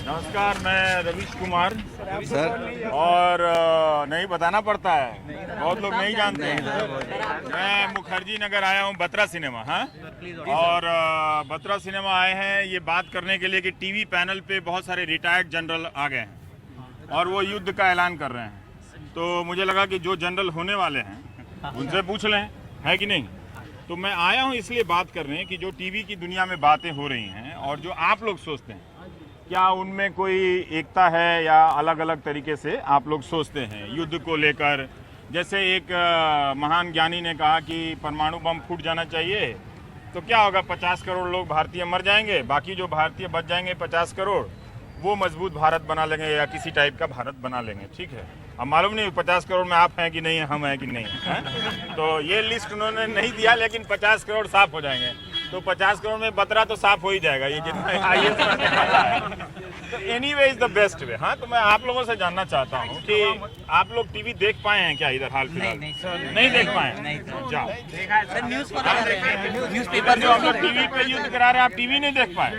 नमस्कार, मैं रवीश कुमार सर। और नहीं बताना पड़ता है, बहुत लोग नहीं जानते हैं। मैं मुखर्जी नगर आया हूँ, बत्रा सिनेमा। हाँ, और बत्रा सिनेमा आए हैं ये बात करने के लिए कि टीवी पैनल पे बहुत सारे रिटायर्ड जनरल आ गए हैं और वो युद्ध का ऐलान कर रहे हैं। तो मुझे लगा कि जो जनरल होने वाले हैं उनसे पूछ लें, है कि नहीं। तो मैं आया हूँ इसलिए बात करने कि जो टीवी की दुनिया में बातें हो रही हैं और जो आप लोग सोचते हैं, क्या उनमें कोई एकता है या अलग अलग तरीके से आप लोग सोचते हैं युद्ध को लेकर। जैसे एक महान ज्ञानी ने कहा कि परमाणु बम फूट जाना चाहिए तो क्या होगा, 50 करोड़ लोग भारतीय मर जाएंगे, बाकी जो भारतीय बच जाएंगे 50 करोड़, वो मजबूत भारत बना लेंगे या किसी टाइप का भारत बना लेंगे। ठीक है, अब मालूम नहीं 50 करोड़ में आप हैं कि नहीं, हम हैं कि नहीं है? तो ये लिस्ट उन्होंने नहीं दिया, लेकिन 50 करोड़ साफ हो जाएंगे। तो 50 करोड़ में बत्रा तो साफ हो ही जाएगा, ये जितना आईएएस बनने वाला है। तो anyway is the best way. हाँ, तो मैं आप लोगों से जानना चाहता हूँ कि आप लोग टीवी देख पाए हैं क्या इधर हाल फिलहाल? नहीं देख पाए। जाओ, न्यूज़पेपर जो हम लोग टीवी पे युद्ध करा रहे हैं, आप टीवी नहीं देख पाए?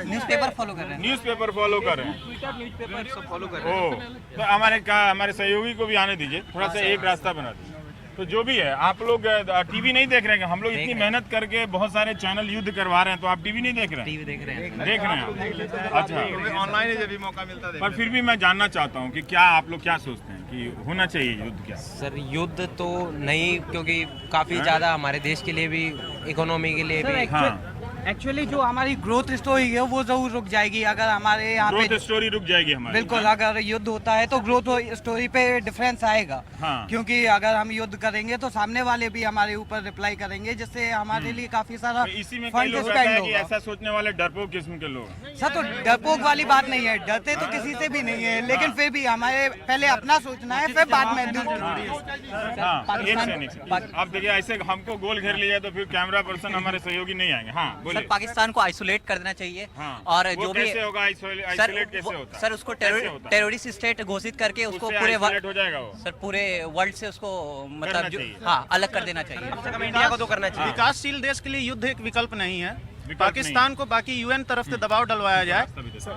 न्यूज़पेपर फॉलो कर रहे हैं। न्यूज़पेपर फॉलो कर रहे हैं। न्यूज़पेपर सब फॉलो कर रहे हैं। ओ, तो हमारे सहयोगी को भी आने दीजिए, थोड़ा सा एक रास्ता बना दीजिए। तो जो भी है, आप लोग टीवी नहीं देख रहे हैं? हम लोग इतनी मेहनत करके बहुत सारे चैनल युद्ध करवा रहे हैं, तो आप टीवी नहीं देख रहे हैं? टीवी देख रहे हैं। देख रहे हैं। अच्छा, ऑनलाइन ही जब भी मौका मिलता है। पर फिर भी मैं जानना चाहता हूँ कि क्या आप लोग क्या सोचते हैं कि होना चाहिए युद्ध? क्या सर, युद्ध तो नहीं, क्योंकि काफ़ी ज़्यादा हमारे देश के लिए भी, इकोनॉमी के लिए भी। हाँ, एक्चुअली जो हमारी ग्रोथ स्टोरी है वो जरूर रुक जाएगी अगर हमारे यहाँ ग्रोथ पे स्टोरी रुक जाएगी हमारी। बिल्कुल, अगर युद्ध होता है तो ग्रोथ स्टोरी पे डिफरेंस आएगा। हाँ। क्योंकि अगर हम युद्ध करेंगे तो सामने वाले भी हमारे ऊपर रिप्लाई करेंगे, जिससे हमारे लिए काफी सारा तो इसी में कई फंड लोग कहते स्पेंड हैं कि होगा। ऐसा सोचने वाले डरपोक किस्म के लोग हैं। सर, तो डरपोक वाली बात नहीं है, डरते तो किसी से भी नहीं है, लेकिन फिर भी हमारे पहले अपना सोचना है, फिर बाद में दूसरों। हाँ, एक सेकंड। अब देखिए, ऐसे हमको गोल घेर लिया तो फिर कैमरा पर्सन हमारे सहयोगी नहीं आएंगे। हाँ, बोलिए। सर, पाकिस्तान को आइसोलेट कर देना चाहिए। हाँ, और वो जो भी कैसे होगा? आइसोलेट कैसे होता है? सर, उसको कैसे होता है? टेररिस्ट स्टेट घोषित करके उसको उससे पूरे आइसोलेट हो जाएगा वो? सर, पूरे वर्ल्ड से उसको मतलब चाहिए। हाँ, अलग कर देना चाहिए। इंडिया को तो करना चाहिए। विकासशील देश के लिए युद्ध एक विकल्प नहीं है। विकल्प पाकिस्तान को बाकी यूएन तरफ से दबाव डलवाया जाए,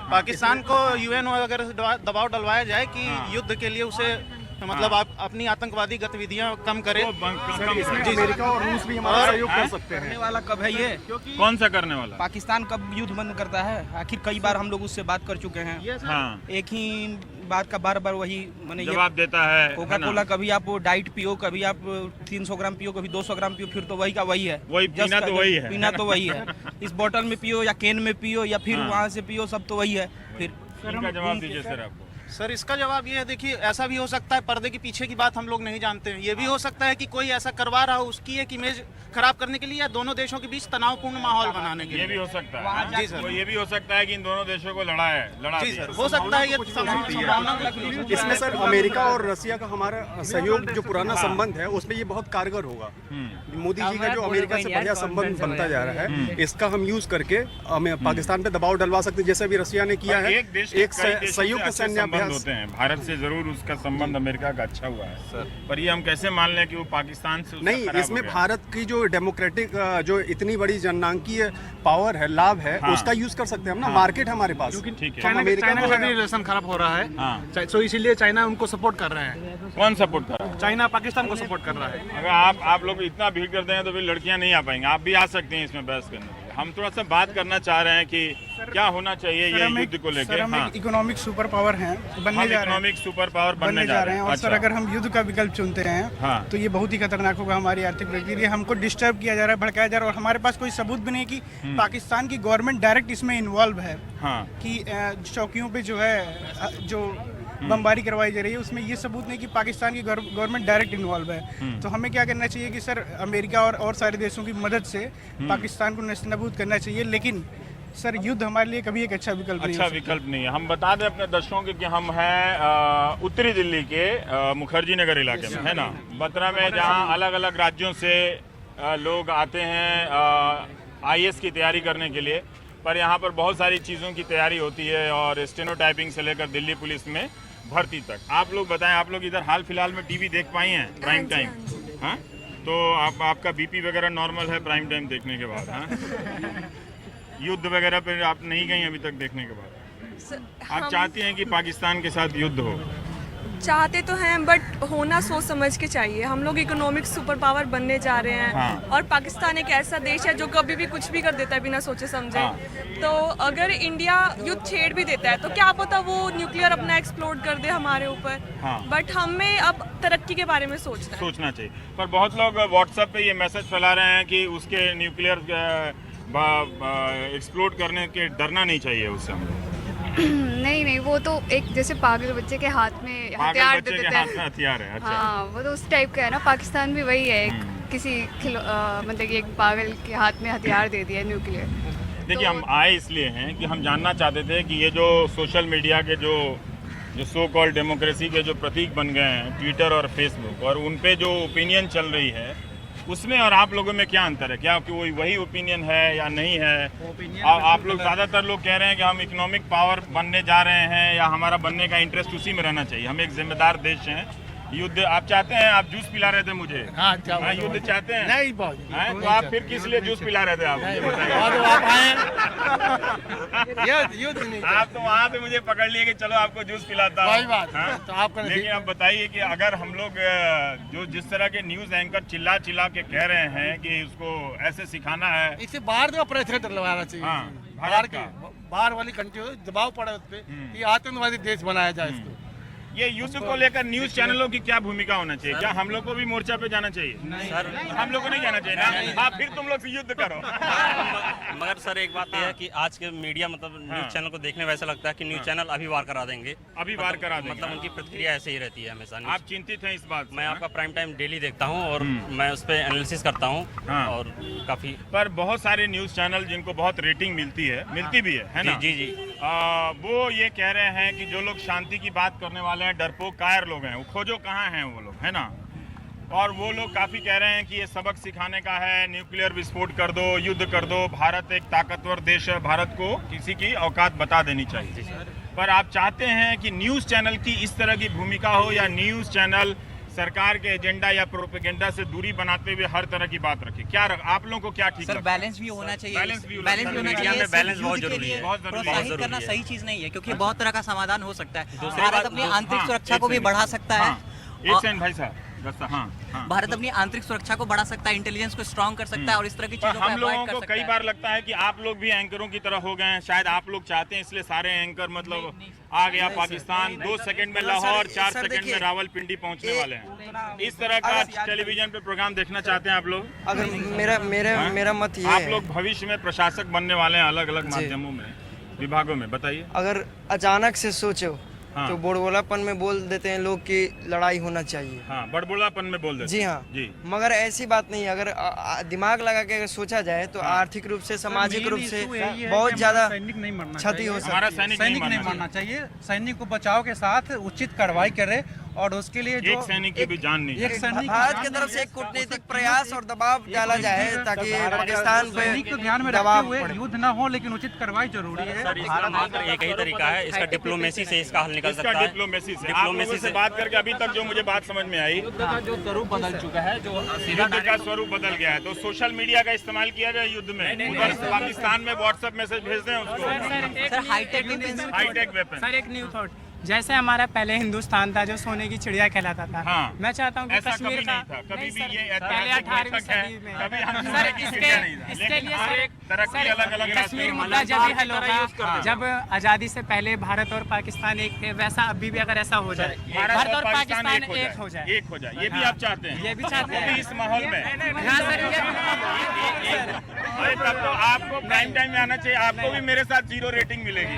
पाकिस्तान को यूएन वगैरह से दबाव डलवाया जाए कि युद्ध के लिए उसे मतलब आप अपनी आतंकवादी गतिविधियां कम करें। अमेरिका और रूस भी हमारा सहयोग कर सकते हैं। करने वाला कब है ये? कौन सा करने वाला? पाकिस्तान कब युद्ध बंद करता है? आखिर कई बार हम लोग उससे बात कर चुके हैं। हाँ, एक ही बात का बार बार वही मैंने जवाब देता है। कोका कोला कभी आप डाइट पियो, कभी आप 300 ग्राम पियो, कभी 200 ग्राम पियो, फिर तो वही का वही है। वही पीना तो वही है। पीना तो वही है। इस बोतल में पियो या कैन में पियो या फिर वहाँ से पियो, सब तो वही है। फिर इनका जवाब दीजिए सर आपको। सर, इसका जवाब ये है, देखिए ऐसा भी हो सकता है पर्दे के पीछे की बात हम लोग नहीं जानते हैं। ये भी हो सकता है कि कोई ऐसा करवा रहा हो उसकी एक इमेज खराब करने के लिए या दोनों देशों के बीच तनावपूर्ण माहौल बनाने के लिए। ये भी हो सकता है। जी सर। तो ये भी हो सकता है कि इन दोनों देशों को लड़ा जी दिया। सर, हो सकता है ये संभावना। इसमें सर अमेरिका और रसिया का हमारा सहयोग जो पुराना संबंध है उसमें ये बहुत कारगर होगा। मोदी जी का जो अमेरिका से बढ़िया संबंध बनता जा रहा है, इसका हम यूज करके हमें पाकिस्तान पे दबाव डलवा सकते हैं, जैसे अभी रसिया ने किया है। एक देश के एक कई देशों से संयुक्त अच्छे सैन्य संबंध अभ्यास होते हैं। भारत से जरूर उसका संबंध अमेरिका का अच्छा हुआ है सर, पर ये हम कैसे मान लें कि वो पाकिस्तान से उसका नहीं, खराब इसमें हो गया? भारत की जो डेमोक्रेटिक जो इतनी बड़ी जननांकीय पावर है, लाभ है, हाँ। उसका यूज कर सकते हैं हम ना। मार्केट हमारे पास। ठीक है। चाइना के साथ रिलेशन खराब हो रहा है, हाँ। तो इसीलिए चाइना उनको सपोर्ट कर रहे हैं। कौन सपोर्ट कर रहा है? चाइना पाकिस्तान को सपोर्ट कर रहा है। अगर आप लोग इतना भीड़ करते हैं तो फिर लड़कियां नहीं आ पाएंगी। आप भी आ सकते हैं इसमें बहस करने के लिए। हम थोड़ा सा बात करना चाह रहे हैं कि क्या होना चाहिए ये युद्ध को लेकर। हम हाँ, इकोनॉमिक सुपर पावर हैं, हम बनने जा रहे हैं। इकोनॉमिक सुपर पावर बनने जा रहे हैं। और सर, अगर हम युद्ध का विकल्प चुनते हैं हाँ। तो ये बहुत ही खतरनाक होगा हमारी आर्थिक प्रगति के लिए। हमको डिस्टर्ब किया जा रहा है, भड़काया जा रहा है, और हमारे पास कोई सबूत भी नहीं कि पाकिस्तान की गवर्नमेंट डायरेक्ट इसमें इन्वॉल्व है। हाँ, कि चौकियों पे जो है जो बमबारी करवाई जा रही है, उसमें ये सबूत नहीं कि पाकिस्तान की गवर्नमेंट डायरेक्ट इन्वॉल्व है। तो हमें क्या करना चाहिए कि सर, अमेरिका और सारे देशों की मदद से पाकिस्तान को नस्तानाबूद करना चाहिए। लेकिन सर, युद्ध हमारे लिए कभी एक अच्छा विकल्प नहीं अच्छा हो सकता। विकल्प नहीं है। हम बता दें अपने दर्शकों को कि हम हैं उत्तरी दिल्ली के मुखर्जी नगर इलाके में, है ना, बत्रा में, जहां अलग अलग राज्यों से लोग आते हैं आईएएस की तैयारी करने के लिए। पर यहाँ पर बहुत सारी चीज़ों की तैयारी होती है, और स्टेनोटाइपिंग से लेकर दिल्ली पुलिस में भर्ती तक। आप लोग बताएं, आप लोग इधर हाल फिलहाल में टीवी देख पाई हैं प्राइम टाइम? हाँ, तो आपका बीपी वगैरह नॉर्मल है प्राइम टाइम देखने के बाद? हाँ, युद्ध वगैरह पे आप नहीं गई अभी तक देखने के बाद? आप चाहती हैं कि पाकिस्तान के साथ युद्ध हो? चाहते तो हैं बट होना सोच समझ के चाहिए। हम लोग इकोनॉमिक सुपर पावर बनने जा रहे हैं। हाँ। और पाकिस्तान एक ऐसा देश है जो कभी भी कुछ भी कर देता है बिना सोचे समझे। हाँ। तो अगर इंडिया युद्ध छेड़ भी देता है तो क्या पता वो न्यूक्लियर अपना एक्सप्लोड कर दे हमारे ऊपर। हाँ। बट हमें अब तरक्की के बारे में सोचना चाहिए। पर बहुत लोग व्हाट्सएप पे ये मैसेज फैला रहे हैं कि उसके न्यूक्लियर एक्सप्लोड करने के डरना नहीं चाहिए उससे हम लोग। नहीं, वो तो एक जैसे पागल बच्चे के हाथ में हथियार दे देते हैं। हथियार है। अच्छा। हाँ, वो तो उस टाइप का है ना। पाकिस्तान भी वही है, किसी मतलब कि एक पागल के हाथ में हथियार दे दिया न्यूक्लियर। देखिए हम आए इसलिए हैं कि हम जानना चाहते थे कि ये जो सोशल मीडिया के जो सो कॉल्ड डेमोक्रेसी के जो प्रतीक बन गए हैं ट्विटर और फेसबुक, और उन पे जो ओपिनियन चल रही है उसमें और आप लोगों में क्या अंतर है? क्या कि वही ओपिनियन है या नहीं है? आप लोग ज़्यादातर लोग कह रहे हैं कि हम इकोनॉमिक पावर बनने जा रहे हैं या हमारा बनने का इंटरेस्ट उसी में रहना चाहिए। हम एक जिम्मेदार देश हैं। युद्ध आप चाहते हैं? आप जूस पिला रहे थे मुझे। हाँ, युद्ध चाहते हैं? नहीं बहुत। तो आप फिर किस लिए जूस पिला रहे थे? आप युद्ध नहीं। आप तो वहाँ पे मुझे पकड़ लिए कि चलो आपको जूस पिलाता हूँ। तो आप लेकिन आप बताइए कि अगर हम लोग जो जिस तरह के न्यूज एंकर चिल्ला के कह रहे हैं कि उसको ऐसे सिखाना है, इससे बाहर का प्रेशर डलवाना चाहिए। बाहर वाली कंट्री दबाव पड़ा उस पर कि आतंकवादी देश बनाया जाए इसको। ये युद्ध को लेकर न्यूज चैनलों की क्या भूमिका होना चाहिए? क्या हम लोग को भी मोर्चा पे जाना चाहिए? सर हम लोग को नहीं जाना चाहिए ना। हाँ, फिर तुम लोग से युद्ध करो। मगर सर एक बात यह है कि आज के मीडिया मतलब न्यूज चैनल को देखने में ऐसा लगता है कि न्यूज चैनल अभी वार करा देंगे। अभी वार करा देंगे। मतलब उनकी प्रतिक्रिया ऐसे ही रहती है हमेशा। आप चिंतित हैं इस बात? मैं आपका प्राइम टाइम डेली देखता हूँ और मैं उस पर एनालिसिस करता हूँ। और काफी पर बहुत सारे न्यूज चैनल जिनको बहुत रेटिंग मिलती भी है ना? जी। वो ये कह रहे हैं कि जो लोग शांति की बात करने वाले हैं डरपोक कायर लोग हैं, वो खोजो कहाँ हैं वो लोग, है ना? और वो लोग काफी कह रहे हैं कि ये सबक सिखाने का है, न्यूक्लियर विस्फोट कर दो, युद्ध कर दो। भारत एक ताकतवर देश है, भारत को किसी की औकात बता देनी चाहिए। पर आप चाहते हैं कि न्यूज चैनल की इस तरह की भूमिका हो या न्यूज चैनल सरकार के एजेंडा या प्रोपेगेंडा से दूरी बनाते हुए हर तरह की बात रखे? क्या आप लोगों को क्या ठीक सर? लगता है? बैलेंस भी होना चाहिए। बैलेंस भी होना चाहिए। बैलेंस बहुत जरूरी है। प्रोत्साहित करना सही चीज नहीं है क्योंकि बहुत तरह का समाधान हो सकता है। भारत अपनी आंतरिक सुरक्षा को भी बढ़ा सकता है। एक सेकंड भाई साहब। भारत अपनी आंतरिक सुरक्षा को बढ़ा सकता है, इंटेलिजेंस को स्ट्रॉन्ग कर सकता है और इस तरह की चीजों को हम लोगों अवॉइड कर को सकता कई है। बार लगता है कि आप लोग भी एंकरों की तरह हो गए हैं। शायद आप लोग चाहते हैं इसलिए सारे एंकर मतलब आ गया पाकिस्तान 2 सेकंड में लाहौर, 4 सेकंड में रावलपिंडी पहुंचने वाले हैं। इस तरह का टेलीविजन पे प्रोग्राम देखना चाहते हैं आप लोग? अगर मेरा मत ये आप लोग भविष्य में प्रशासक बनने वाले हैं अलग अलग माध्यमों में, विभागों में, बताइए। अगर अचानक से सोचो तो बड़बोलापन में बोल देते हैं लोग कि लड़ाई होना चाहिए। हाँ, बड़बोलापन में बोल देते जी हाँ जी। मगर ऐसी बात नहीं है। अगर दिमाग लगा के अगर सोचा जाए तो आर्थिक रूप से, सामाजिक रूप से बहुत ज्यादा क्षति हो सकती है। हमारा सैनिक नहीं मानना चाहिए। सैनिक को बचाव के साथ उचित कार्रवाई करे और उसके लिए एक सैनिक की भी जान नहीं। भारत की तरफ से एक कूटनीतिक प्रयास और दबाव डाला जाए ताकि पाकिस्तान पे को ध्यान में रखते हुए युद्ध न हो, लेकिन उचित कार्रवाई जरूरी है। सर इसका मात्र एक ही तरीका है, इसका डिप्लोमेसी से इसका हल निकल सकता है। डिप्लोमेसी से आप लोगों से बात करके अभी तक जो मुझे बात समझ में आई, युद्ध का जो स्वरूप बदल चुका है, जो युद्ध का स्वरूप बदल गया है। तो सोशल मीडिया का इस्तेमाल किया जाए युद्ध में। उधर पाकिस्तान में व्हाट्सएप मैसेज भेज दें उसको। Sir hi-tech weapon. सर एक न्यू थॉट, जैसे हमारा पहले हिंदुस्तान था जो सोने की चिड़िया कहलाता था। हाँ। मैं चाहता हूँ कि ऐसा कश्मीर कभी का नहीं था, कभी भी ये पहले 18वीं सदी में कभी हम सर इसके इसके लिए सर तरक्की अलग अलग कश्मीर मुद्दा जब भी हल होगा जब आजादी से पहले भारत और पाकिस्तान एक थे, वैसा अभी भी अगर ऐसा हो जाए, भारत और पाकिस्तान एक हो जाए। एक हो जाए, ये भी आप चाहते हैं? ये भी चाहते हैं इस माहौल में। हाँ सर, अरे तब तो आपको प्राइम टाइम में आना चाहिए। आपको भी मेरे साथ 0 रेटिंग मिलेगी।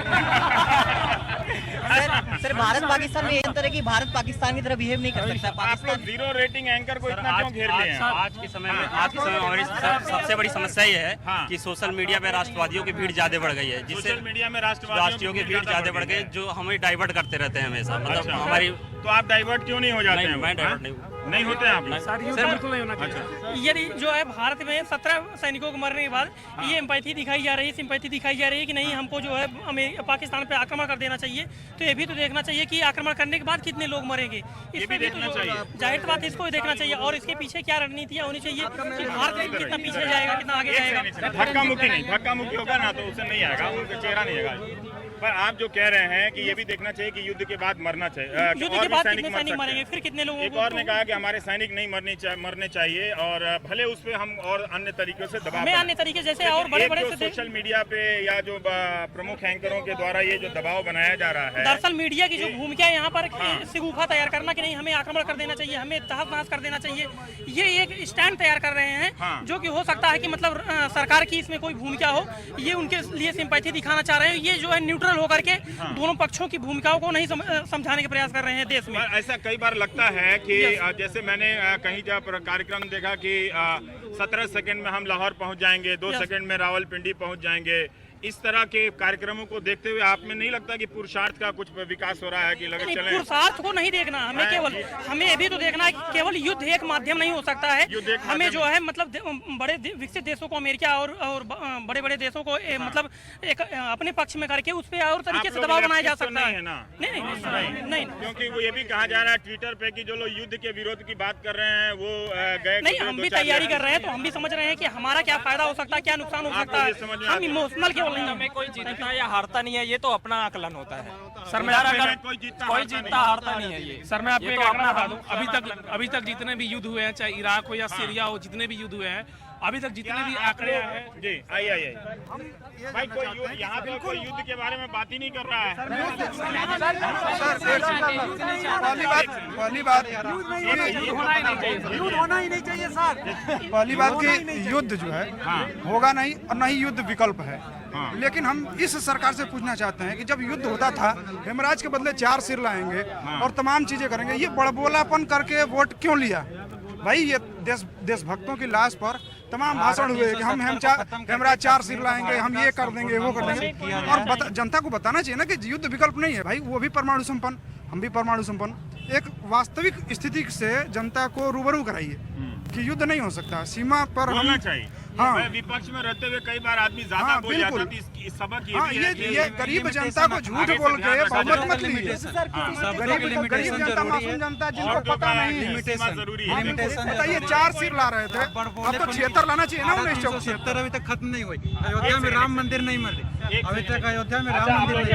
सर भारत पाकिस्तान में एक तरह की भारत पाकिस्तान की तरह बिहेव नहीं कर सकता। आप लोग 0 रेटिंग एंकर को इतना क्यों घेर लिए हैं? आज के समय में हमारी सबसे बड़ी समस्या ये है कि सोशल मीडिया पे राष्ट्रवादियों की भीड़ ज्यादा बढ़ गई है, जिससे सोशल मीडिया में राष्ट्रवादियों की भीड़ ज्यादा बढ़ गई, जो हमें डाइवर्ट करते रहते हैं हमेशा। मतलब हमारी तो आप डाइवर्ट क्यों नहीं हो जाते हैं? मैं डाइवर्ट नहीं नहीं होते हैं आप लोग? बिल्कुल नहीं होना अच्छा। यदि जो है भारत में 17 सैनिकों को मरने के बाद ये एम्पैथी दिखाई जा रही है, सिंपैथी दिखाई जा रही है कि नहीं हमको जो है पाकिस्तान पे आक्रमण कर देना चाहिए, तो ये भी तो देखना चाहिए कि आक्रमण करने के बाद कितने लोग मरेंगे। इस पे भी तो जाहिर बात इसको भी देखना चाहिए और इसके पीछे क्या रणनीतियाँ होनी चाहिए कि भारत कितना पीछे जाएगा, कितना आगे जाएगा। धक्का मुक्की नहीं, धक्का मुक्की होगा ना तो उससे नहीं आएगा, उनका चेहरा नहीं आएगा। पर आप जो कह रहे हैं कि ये भी देखना चाहिए कि युद्ध के बाद मरना चाहिए, युद्ध के बाद कितने सैनिक मरेंगे, फिर कितने लोगों एक और ने कहा कि हमारे सैनिक नहीं मरने चाहिए और भले उस पे हम और अन्य तरीकों से दबाव में अन्य तरीके जैसे और बड़े-बड़े सोशल मीडिया पे या जो प्रमुख एंकरों के द्वारा ये जो दबाव बनाया जा रहा है। दरअसल मीडिया की जो भूमिका है यहाँ पर शगुफा तैयार करना कि नहीं हमें आक्रमण कर देना चाहिए, हमें तहस नहस कर देना चाहिए, ये एक स्टैंड तैयार कर रहे हैं जो कि हो सकता है कि मतलब सरकार की इसमें कोई भूमिका हो, ये उनके लिए सिंपैथी दिखाना चाह रहे हैं। ये जो है न्यूट्रल होकर के दोनों पक्षों की भूमिकाओं को नहीं समझाने के प्रयास कर रहे हैं देश में। ऐसा कई बार लगता है कि जैसे मैंने कहीं जब कार्यक्रम देखा कि 17 सेकंड में हम लाहौर पहुंच जाएंगे, 2 सेकंड में रावलपिंडी पहुंच जाएंगे, इस तरह के कार्यक्रमों को देखते हुए आप में नहीं लगता कि पुरुषार्थ का कुछ विकास हो रहा है कि लगे चले? पुरुषार्थ को नहीं देखना हमें, केवल हमें ये भी तो देखना है कि केवल युद्ध एक माध्यम नहीं हो सकता है। हमें जो है मतलब बड़े विकसित देशों को, अमेरिका और बड़े-बड़े देशों को मतलब एक अपने पक्ष में करके उस पर और तरीके से दबाव बनाया जा सकता है ना? नहीं, क्योंकि वो ये भी कहा जा रहा है ट्विटर पे कि जो लोग युद्ध के विरोध की बात कर रहे हैं वो गए नहीं, हम भी तैयारी कर रहे हैं तो हम भी समझ रहे हैं कि हमारा क्या फायदा हो सकता है, क्या नुकसान हो सकता है। हम इमोशनल केवल नहीं, हमें कोई जीतता या हारता नहीं है, ये तो अपना आकलन होता है। सर मैं कोई जीतता हारता नहीं है ये। सर मैं आपको एक आंकड़ा बता दूं, अभी तक जितने भी युद्ध हुए हैं, चाहे इराक हो या सीरिया हो, जितने भी युद्ध हुए हैं अभी तक जितने भी आंकड़े हैं जी आइए भाई, कोई यहाँ पे कोई युद्ध के बारे में बात ही नहीं कर रहा है। पहली बात कि युद्ध जो है होगा नहीं और न ही युद्ध विकल्प है। लेकिन हम इस सरकार से पूछना चाहते हैं कि जब युद्ध होता था हेमराज के बदले 4 सिर लाएंगे और तमाम चीजें करेंगे, ये बड़बोलापन करके वोट क्यों लिया भाई? ये देशभक्तों की लाश पर तमाम भाषण हुए कि हम हेमराज 4 सिर लाएंगे, हम ये कर देंगे, वो कर देंगे, और जनता को बताना चाहिए ना कि युद्ध विकल्प नहीं है भाई। वो भी परमाणु संपन्न, हम भी परमाणु संपन्न। एक वास्तविक स्थिति से जनता को रूबरू कराइए कि युद्ध नहीं हो सकता, सीमा पर होना चाहिए। हाँ, विपक्ष में रहते हुए कई बार आदमी ज्यादा बोल जाता है। इस सबक ये गरीब जनता को झूठ बोल के बहुमत मत लीजिए। गरीब जनता, मासूम जनता जिनको पता नहीं जरूरी है। बताइए 4 सिर ला रहे थे, अब तो 76 लाना चाहिए ना। 76 अभी तक खत्म नहीं हुई। अयोध्या में राम मंदिर नहीं बने, अभी तक अयोध्या में राम मंदिर नहीं।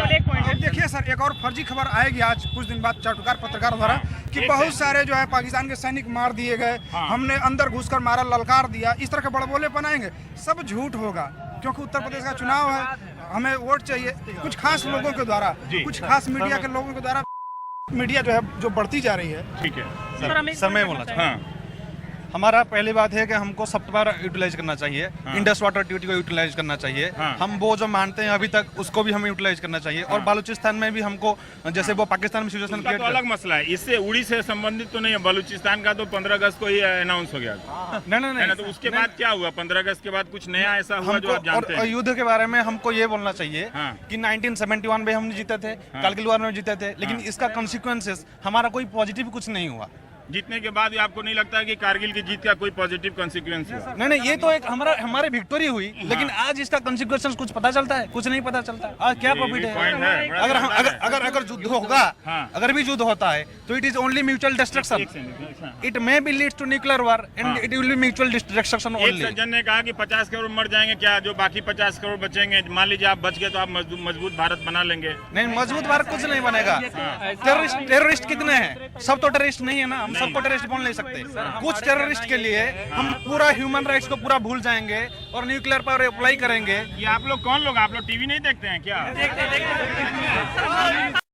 अब देखिए सर, एक और फर्जी खबर आएगी आज कुछ दिन बाद चाटुकार पत्रकार द्वारा कि बहुत सारे जो है पाकिस्तान के सैनिक मार दिए गए, हमने अंदर घुसकर मारा, ललकार दिया, इस तरह के बड़बोले बनाएंगे। सब झूठ होगा क्योंकि उत्तर प्रदेश का चुनाव है, हमें वोट चाहिए कुछ खास लोगों के द्वारा, कुछ खास मीडिया के लोगों के द्वारा। मीडिया जो है जो बढ़ती जा रही है। ठीक है सर मैं बोलना चाहिए। हमारा पहली बात है कि हमको सॉफ्टवेयर यूटिलाइज करना चाहिए, इंडस वाटर ट्यूटी को यूटिलाइज करना चाहिए। हम वो जो मानते हैं अभी तक उसको भी हमें यूटिलाइज करना चाहिए। और बलूचिस्तान में भी हमको, जैसे वो पाकिस्तान में सिचुएशन क्रिएट, तो अलग मसला है, इससे उड़ी से संबंधित तो नहीं है। बलूचिस्तान का तो 15 अगस्त को ही अनाउंस हो गया। नहीं, तो उसके बाद क्या हुआ? 15 अगस्त के बाद कुछ नया ऐसा हुआ जो आप जानते हैं? और युद्ध के बारे में हमको ये बोलना चाहिए कि 1971 में हम जीते थे, कारगिल वार में जीते थे, लेकिन इसका कॉन्सिक्वेंसेस हमारा कोई पॉजिटिव कुछ नहीं हुआ। जीतने के बाद भी आपको नहीं लगता है कि कारगिल की जीत का कोई पॉजिटिव कॉन्सिक्वेंस हुआ? नहीं, ये तो एक हमारी विक्टोरी हुई, लेकिन आज इसका कॉन्सिक्वेंस कुछ पता चलता है? कुछ नहीं पता चलता। आज क्या प्रॉफिट है? अगर युद्ध होगा, अगर भी युद्ध होता है तो it is only mutual destruction. It may be leads to nuclear war and it will be mutual destruction only. एक सज्जन ने कहा कि 50 करोड़ मर जाएंगे, क्या जो बाकी 50 करोड़ बचेंगे, मान लीजिए आप बच गए तो आप मजबूत भारत बना लेंगे? नहीं, मजबूत भारत कुछ नहीं बनेगा। टेररिस्ट कितने हैं? सब तो टेररिस्ट नहीं है ना, हम सबको टेररिस्ट बोल नहीं सकते। कुछ टेररिस्ट के लिए हम पूरा ह्यूमन राइट्स को पूरा भूल जाएंगे और न्यूक्लियर पर अप्लाई करेंगे। ये आप लोग कौन लोग? आप लोग टीवी नहीं देखते हैं क्या?